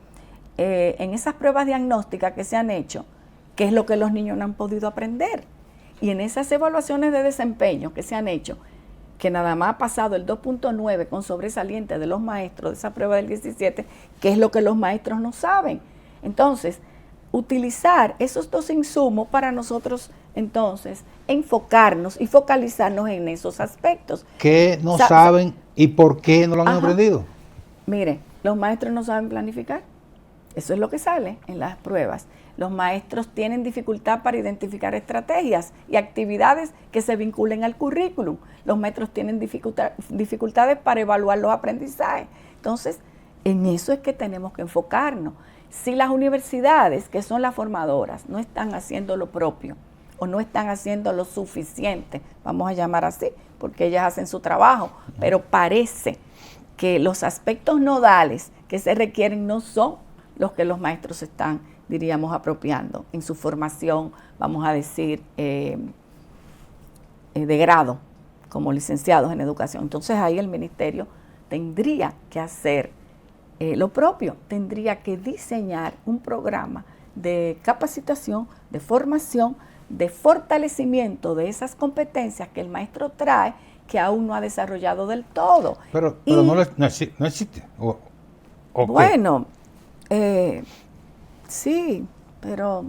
en esas pruebas diagnósticas que se han hecho, qué es lo que los niños no han podido aprender. Y en esas evaluaciones de desempeño que se han hecho, que nada más ha pasado el 2.9 con sobresaliente de los maestros de esa prueba del 17, qué es lo que los maestros no saben. Entonces, utilizar esos 2 insumos para nosotros, entonces, enfocarnos y focalizarnos en esos aspectos. ¿Qué no saben y por qué no lo han aprendido? Mire, los maestros no saben planificar. Eso es lo que sale en las pruebas. Los maestros tienen dificultad para identificar estrategias y actividades que se vinculen al currículum. Los maestros tienen dificultades para evaluar los aprendizajes. Entonces, en eso es que tenemos que enfocarnos. Si las universidades, que son las formadoras, no están haciendo lo propio o no están haciendo lo suficiente, vamos a llamar así, porque ellas hacen su trabajo, pero parece que los aspectos nodales que se requieren no son los que los maestros están, diríamos, apropiando en su formación, vamos a decir, de grado, como licenciados en educación. Entonces ahí el ministerio tendría que hacer lo propio, tendría que diseñar un programa de capacitación, de formación, de fortalecimiento de esas competencias que el maestro trae, que aún no ha desarrollado del todo. Pero no existe. ¿O bueno, sí, pero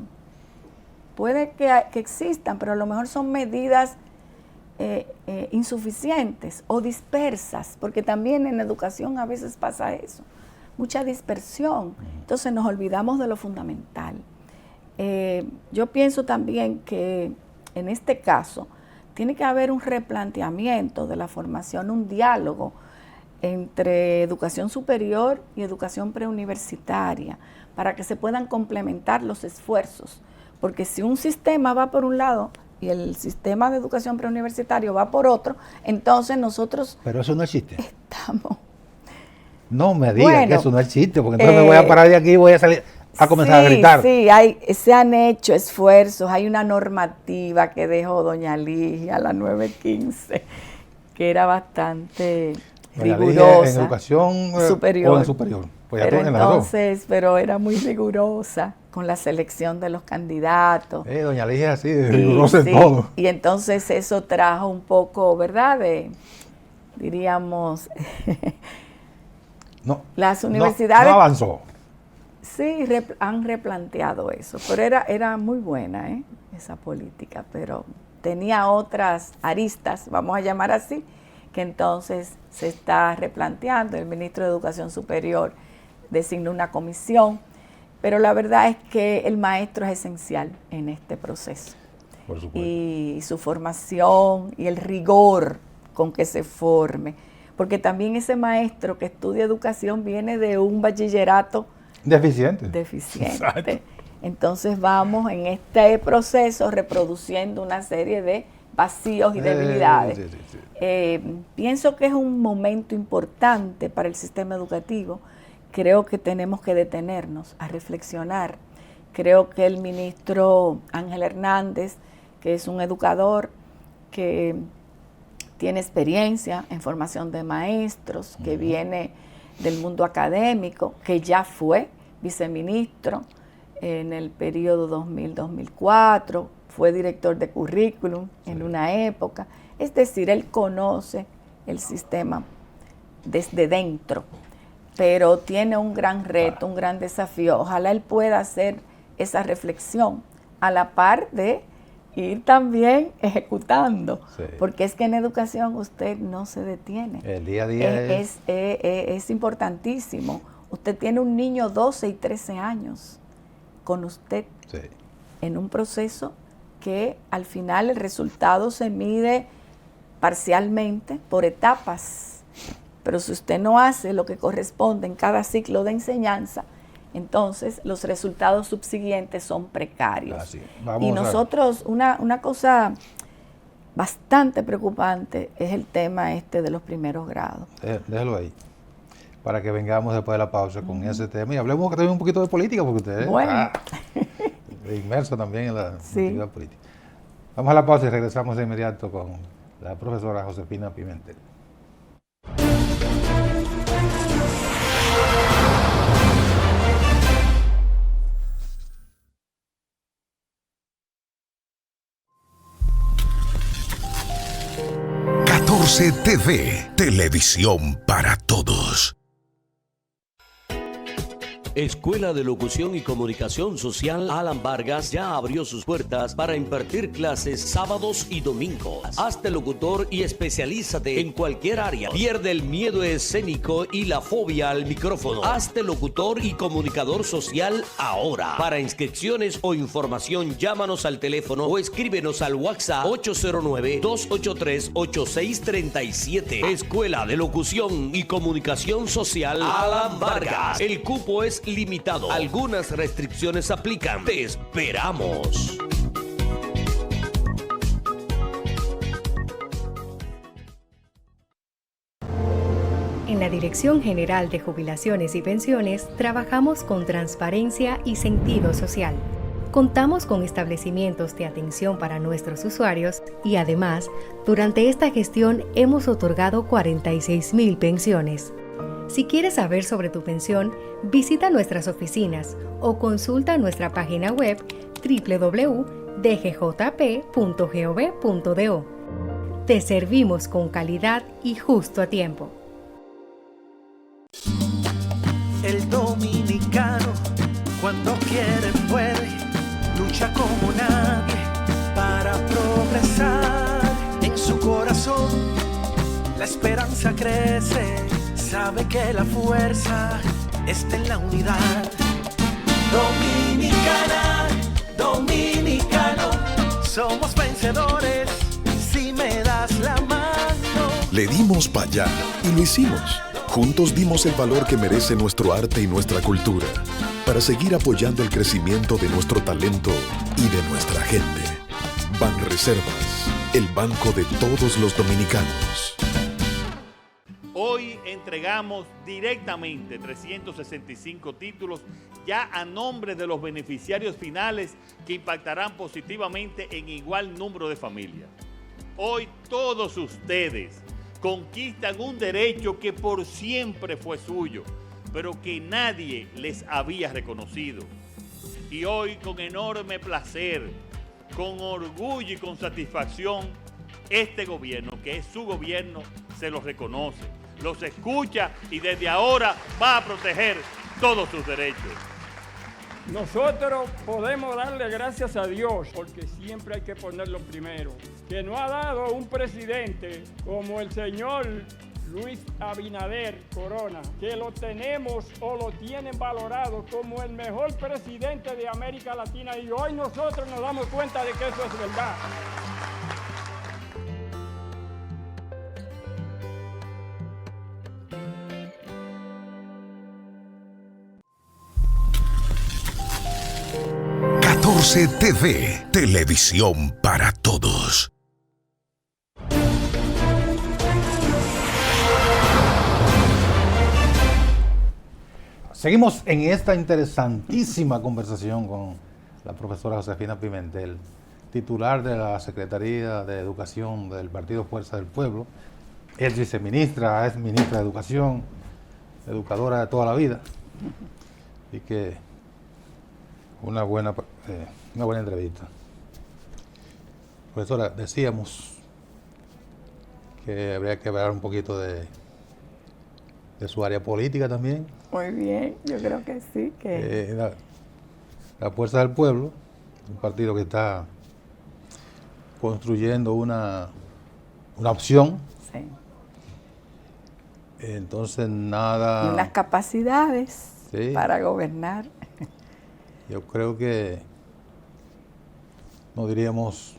puede que existan, pero a lo mejor son medidas insuficientes o dispersas, porque también en educación a veces pasa eso, mucha dispersión. Entonces nos olvidamos de lo fundamental. Yo pienso también que en este caso tiene que haber un replanteamiento de la formación, un diálogo entre educación superior y educación preuniversitaria, para que se puedan complementar los esfuerzos. Porque si un sistema va por un lado y el sistema de educación preuniversitario va por otro, entonces nosotros... Pero eso no existe. Estamos... No me digas que eso no existe, porque entonces me voy a parar de aquí y voy a salir a comenzar a gritar. Sí, se han hecho esfuerzos, hay una normativa que dejó doña Ligia, la 915, que era bastante rigurosa. En educación superior. O en superior. Pues pero entonces, pero era muy rigurosa con la selección de los candidatos. Doña Ligia es así, rigurosa en todo. Y entonces eso trajo un poco, ¿verdad? Diríamos, las universidades... No avanzó. Sí, han replanteado eso, pero era muy buena esa política, pero tenía otras aristas, vamos a llamar así, que entonces se está replanteando. El ministro de Educación Superior designó una comisión, pero la verdad es que el maestro es esencial en este proceso. Por supuesto. Y su formación y el rigor con que se forme, porque también ese maestro que estudia educación viene de un bachillerato deficiente. Exacto. Entonces vamos en este proceso reproduciendo una serie de vacíos y debilidades. Pienso que es un momento importante para el sistema educativo. Creo que tenemos que detenernos a reflexionar. Creo que el ministro Ángel Hernández, que es un educador que tiene experiencia en formación de maestros, que viene del mundo académico, que ya fue viceministro en el periodo 2000-2004, fue director de currículum en una época. Es decir, él conoce el sistema desde dentro, pero tiene un gran reto, un gran desafío. Ojalá él pueda hacer esa reflexión a la par de ir también ejecutando, porque es que en educación usted no se detiene. El día a día es importantísimo. Usted tiene un niño 12 y 13 años con usted en un proceso que al final el resultado se mide parcialmente por etapas, pero si usted no hace lo que corresponde en cada ciclo de enseñanza, entonces los resultados subsiguientes son precarios. Y nosotros, una cosa bastante preocupante es el tema de los primeros grados. Déjalo ahí, para que vengamos después de la pausa con ese tema y hablemos también un poquito de política, porque usted está inmerso también en la actividad política. Vamos a la pausa y regresamos de inmediato con la profesora Josefina Pimentel. TV, televisión para todos. Escuela de Locución y Comunicación Social Alan Vargas ya abrió sus puertas para impartir clases sábados y domingos. Hazte locutor y especialízate en cualquier área. Pierde el miedo escénico y la fobia al micrófono. Hazte locutor y comunicador social ahora. Para inscripciones o información, llámanos al teléfono o escríbenos al WhatsApp 809-283-8637. Escuela de Locución y Comunicación Social Alan Vargas. El cupo es limitado. Algunas restricciones aplican. Te esperamos. En la Dirección General de Jubilaciones y Pensiones trabajamos con transparencia y sentido social. Contamos con establecimientos de atención para nuestros usuarios y además, durante esta gestión hemos otorgado 46,000 pensiones. Si quieres saber sobre tu pensión, visita nuestras oficinas o consulta nuestra página web www.dgjp.gov.do. Te servimos con calidad y justo a tiempo. El dominicano, cuando quiere puede, lucha como nadie para progresar. En su corazón la esperanza crece, sabe que la fuerza está en la unidad. Dominicana, dominicano, somos vencedores si me das la mano. Le dimos para allá y lo hicimos. Juntos dimos el valor que merece nuestro arte y nuestra cultura para seguir apoyando el crecimiento de nuestro talento y de nuestra gente. Banreservas, el banco de todos los dominicanos. Hoy entregamos directamente 365 títulos ya a nombre de los beneficiarios finales que impactarán positivamente en igual número de familias. Hoy todos ustedes conquistan un derecho que por siempre fue suyo, pero que nadie les había reconocido. Y hoy con enorme placer, con orgullo y con satisfacción, este gobierno, que es su gobierno, se los reconoce, los escucha y desde ahora va a proteger todos sus derechos. Nosotros podemos darle gracias a Dios, porque siempre hay que ponerlo primero, que nos ha dado un presidente como el señor Luis Abinader Corona, que lo tenemos o lo tienen valorado como el mejor presidente de América Latina, y hoy nosotros nos damos cuenta de que eso es verdad. TV, televisión para todos. Seguimos en esta interesantísima conversación con la profesora Josefina Pimentel, titular de la Secretaría de Educación del Partido Fuerza del Pueblo, es viceministra, es ministra de Educación, educadora de toda la vida, y que una buena entrevista. Profesora, decíamos que habría que hablar un poquito de su área política también. Muy bien, yo creo que sí. La Fuerza del Pueblo, un partido que está construyendo una opción. Sí. Entonces nada... Y unas capacidades para gobernar. Yo creo que no diríamos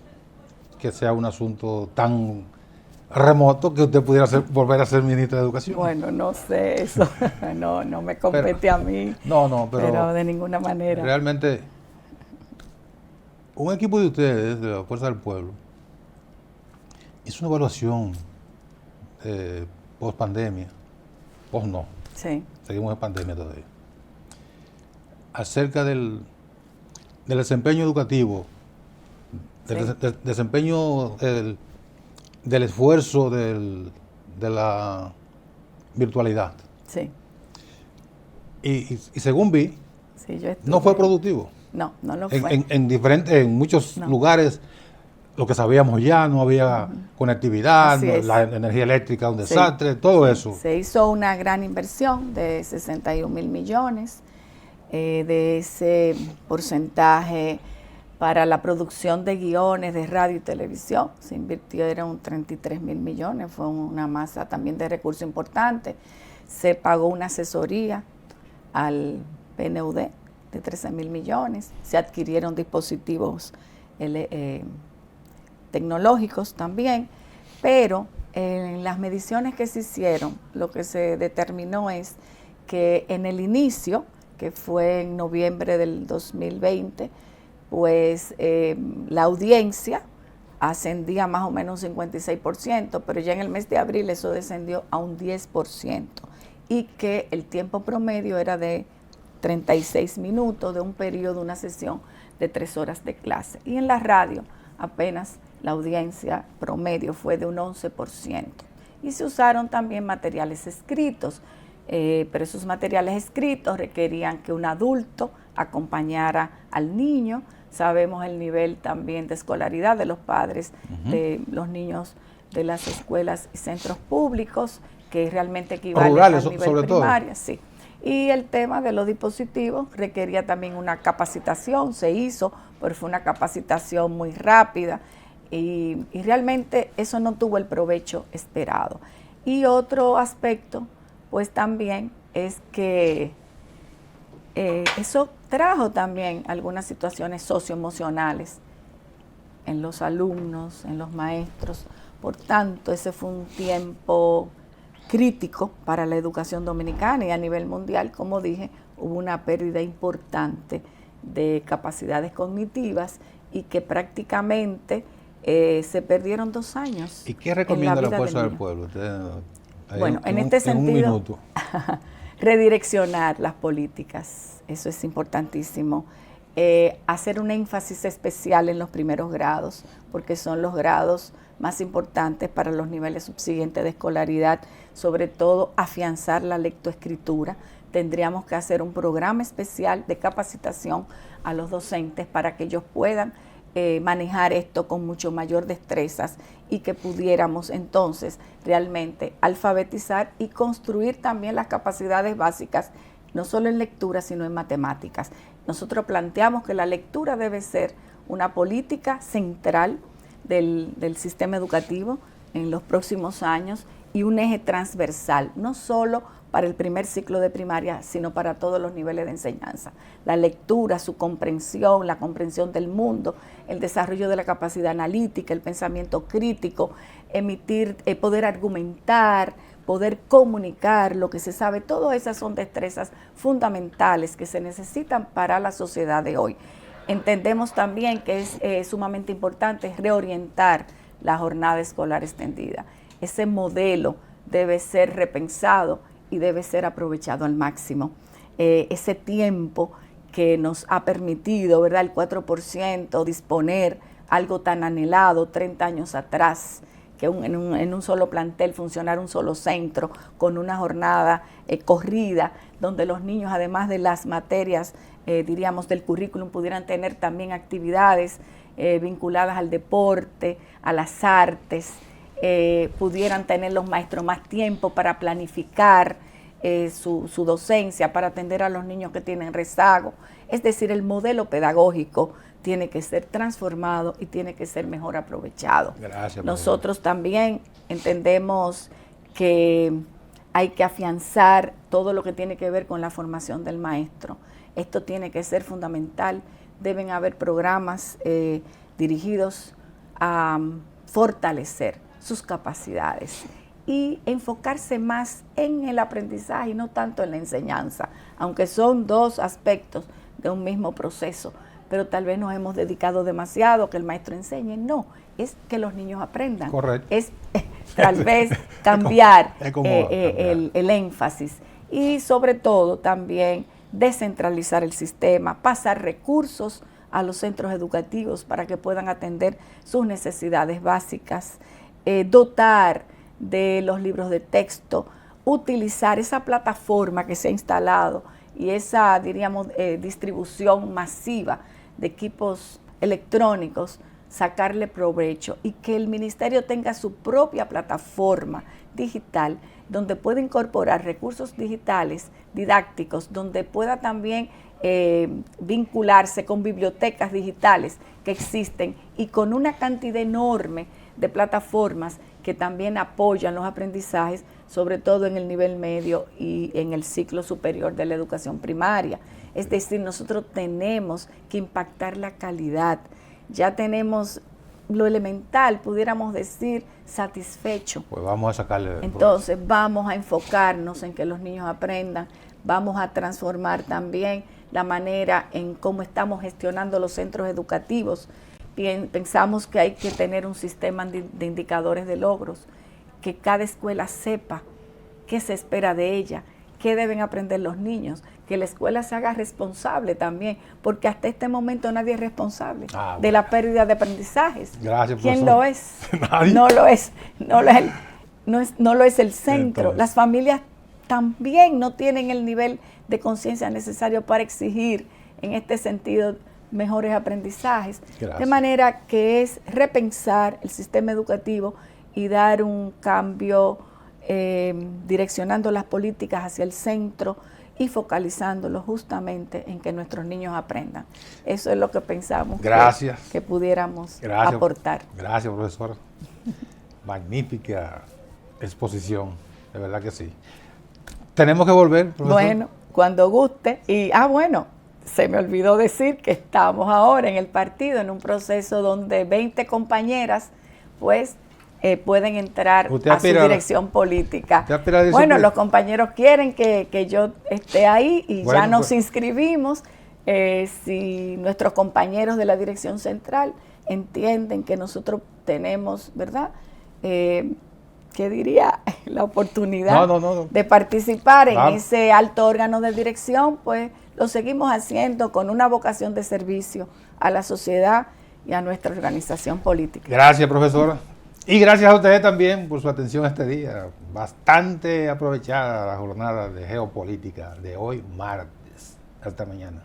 que sea un asunto tan remoto que usted pudiera volver a ser ministra de Educación. Bueno, no sé, eso no me compete a mí. No, pero de ninguna manera. Realmente, un equipo de ustedes, de la Fuerza del Pueblo, hizo una evaluación post pandemia, post no, sí. Seguimos en pandemia todavía, acerca del desempeño educativo, del desempeño del esfuerzo de la virtualidad. Sí. Y según vi, sí, no fue productivo. No lo fue. En muchos lugares, lo que sabíamos ya, no había conectividad, la energía eléctrica, un desastre, todo eso. Se hizo una gran inversión de 61 mil millones, de ese porcentaje para la producción de guiones de radio y televisión, se invirtieron 33 mil millones, fue una masa también de recursos importante. Se pagó una asesoría al PNUD de 13 mil millones, se adquirieron dispositivos tecnológicos también, pero en las mediciones que se hicieron, lo que se determinó es que en el inicio, que fue en noviembre del 2020, pues la audiencia ascendía más o menos un 56%, pero ya en el mes de abril eso descendió a un 10%, y que el tiempo promedio era de 36 minutos de un periodo, una sesión de 3 horas de clase. Y en la radio apenas la audiencia promedio fue de un 11%. Y se usaron también materiales escritos, pero esos materiales escritos requerían que un adulto acompañara al niño. Sabemos el nivel también de escolaridad de los padres de los niños de las escuelas y centros públicos, que realmente equivale al nivel primaria. Sí. Y el tema de los dispositivos requería también una capacitación, se hizo, pero fue una capacitación muy rápida y realmente eso no tuvo el provecho esperado. Y otro aspecto, pues también es que eso trajo también algunas situaciones socioemocionales en los alumnos, en los maestros. Por tanto, ese fue un tiempo crítico para la educación dominicana y a nivel mundial, como dije, hubo una pérdida importante de capacidades cognitivas y que prácticamente se perdieron 2 años. ¿Y qué recomienda la Fuerza del Pueblo? Bueno, en este sentido, redireccionar las políticas, eso es importantísimo. Hacer un énfasis especial en los primeros grados, porque son los grados más importantes para los niveles subsiguientes de escolaridad, sobre todo afianzar la lectoescritura. Tendríamos que hacer un programa especial de capacitación a los docentes para que ellos puedan manejar esto con mucho mayor destrezas y que pudiéramos entonces realmente alfabetizar y construir también las capacidades básicas, no solo en lectura, sino en matemáticas. Nosotros planteamos que la lectura debe ser una política central del sistema educativo en los próximos años y un eje transversal, no solo para el primer ciclo de primaria, sino para todos los niveles de enseñanza. La lectura, su comprensión, la comprensión del mundo, el desarrollo de la capacidad analítica, el pensamiento crítico, poder argumentar, poder comunicar lo que se sabe, todas esas son destrezas fundamentales que se necesitan para la sociedad de hoy. Entendemos también que es sumamente importante reorientar la jornada escolar extendida. Ese modelo debe ser repensado y debe ser aprovechado al máximo. Ese tiempo que nos ha permitido, ¿verdad?, el 4% disponer algo tan anhelado 30 años atrás, que en un solo plantel funcionara un solo centro, con una jornada corrida, donde los niños, además de las materias, diríamos, del currículum, pudieran tener también actividades vinculadas al deporte, a las artes, pudieran tener los maestros más tiempo para planificar su docencia, para atender a los niños que tienen rezago. Es decir, el modelo pedagógico tiene que ser transformado y tiene que ser mejor aprovechado. Gracias. Nosotros también entendemos que hay que afianzar todo lo que tiene que ver con la formación del maestro. Esto tiene que ser fundamental. Deben haber programas dirigidos a fortalecer sus capacidades y enfocarse más en el aprendizaje y no tanto en la enseñanza, aunque son dos aspectos de un mismo proceso, pero tal vez nos hemos dedicado demasiado a que el maestro enseñe. No, es que los niños aprendan. Correcto. Es tal vez cambiar cambiar. el énfasis y sobre todo también descentralizar el sistema, pasar recursos a los centros educativos para que puedan atender sus necesidades básicas, dotar de los libros de texto, utilizar esa plataforma que se ha instalado y esa, diríamos, distribución masiva de equipos electrónicos, sacarle provecho y que el ministerio tenga su propia plataforma digital donde pueda incorporar recursos digitales didácticos, donde pueda también vincularse con bibliotecas digitales que existen y con una cantidad enorme de plataformas que también apoyan los aprendizajes, sobre todo en el nivel medio y en el ciclo superior de la educación primaria. Es decir, nosotros tenemos que impactar la calidad. Ya tenemos lo elemental, pudiéramos decir, satisfecho. Pues vamos a sacarle. Entonces vamos a enfocarnos en que los niños aprendan, vamos a transformar también la manera en cómo estamos gestionando los centros educativos. Pensamos que hay que tener un sistema de indicadores de logros, que cada escuela sepa qué se espera de ella, qué deben aprender los niños, que la escuela se haga responsable también, porque hasta este momento nadie es responsable de la pérdida de aprendizajes. Gracias, ¿Quién profesor. lo es? Nadie. No lo es el centro. Entonces, las familias también no tienen el nivel de conciencia necesario para exigir en este sentido mejores aprendizajes. Gracias. De manera que es repensar el sistema educativo y dar un cambio direccionando las políticas hacia el centro y focalizándolo justamente en que nuestros niños aprendan. Eso es lo que pensamos que pudiéramos aportar. Gracias, profesora. Magnífica exposición, de verdad que sí. Tenemos que volver, profesor. Bueno, cuando guste. Y, bueno, se me olvidó decir que estamos ahora en el partido en un proceso donde 20 compañeras, pues, pueden entrar a su dirección política. Bueno, los compañeros quieren que yo esté ahí y ya nos inscribimos. Si nuestros compañeros de la dirección central entienden que nosotros tenemos, ¿verdad?, ¿qué diría? La oportunidad de participar en ese alto órgano de dirección, pues lo seguimos haciendo con una vocación de servicio a la sociedad y a nuestra organización política. Gracias, profesora. Y gracias a ustedes también por su atención este día. Bastante aprovechada la jornada de geopolítica de hoy, martes. Hasta mañana.